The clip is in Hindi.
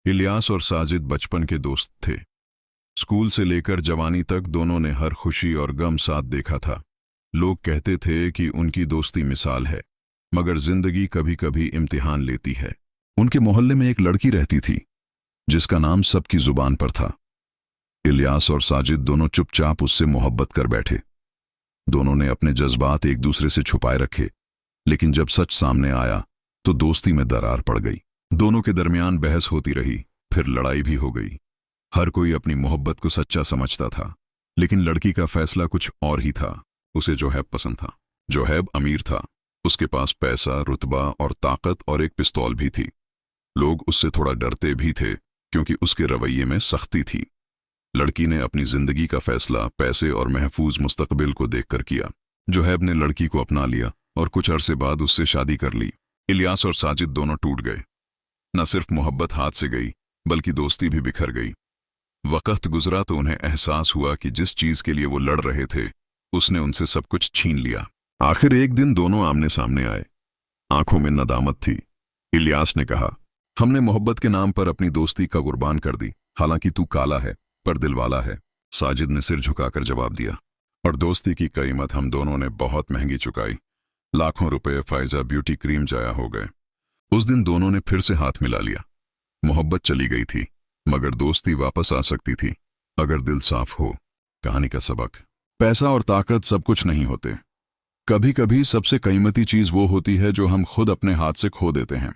इलियास और साजिद बचपन के दोस्त थे। स्कूल से लेकर जवानी तक दोनों ने हर खुशी और गम साथ देखा था। लोग कहते थे कि उनकी दोस्ती मिसाल है, मगर जिंदगी कभी कभी इम्तिहान लेती है। उनके मोहल्ले में एक लड़की रहती थी जिसका नाम सबकी जुबान पर था। इलियास और साजिद दोनों चुपचाप उससे मोहब्बत कर बैठे। दोनों ने अपने जज्बात एक दूसरे से छुपाए रखे, लेकिन जब सच सामने आया तो दोस्ती में दरार पड़ गई। दोनों के दरमियान बहस होती रही, फिर लड़ाई भी हो गई। हर कोई अपनी मोहब्बत को सच्चा समझता था, लेकिन लड़की का फैसला कुछ और ही था। उसे जोहैब पसंद था। जोहैब अमीर था, उसके पास पैसा, रुतबा और ताकत और एक पिस्तौल भी थी। लोग उससे थोड़ा डरते भी थे क्योंकि उसके रवैये में सख्ती थी। लड़की ने अपनी जिंदगी का फैसला पैसे और महफूज मुस्तकबिल को देखकर किया। जोहैब ने लड़की को अपना लिया और कुछ अरसे बाद उससे शादी कर ली। इलियास और साजिद दोनों टूट गए। न सिर्फ मोहब्बत हाथ से गई, बल्कि दोस्ती भी बिखर गई। वक्त गुजरा तो उन्हें एहसास हुआ कि जिस चीज के लिए वो लड़ रहे थे, उसने उनसे सब कुछ छीन लिया। आखिर एक दिन दोनों आमने सामने आए। आंखों में नदामत थी। इलियास ने कहा, हमने मोहब्बत के नाम पर अपनी दोस्ती का कुर्बान कर दी। हालांकि तू काला है पर दिलवाला है। साजिद ने सिर झुकाकर जवाब दिया, और दोस्ती की कीमत हम दोनों ने बहुत महंगी चुकाई। लाखों रुपए, फायजा, ब्यूटी क्रीम जाया हो गए। उस दिन दोनों ने फिर से हाथ मिला लिया। मोहब्बत चली गई थी, मगर दोस्ती वापस आ सकती थी अगर दिल साफ हो। कहानी का सबक, पैसा और ताकत सब कुछ नहीं होते। कभी कभी सबसे कीमती चीज वो होती है जो हम खुद अपने हाथ से खो देते हैं।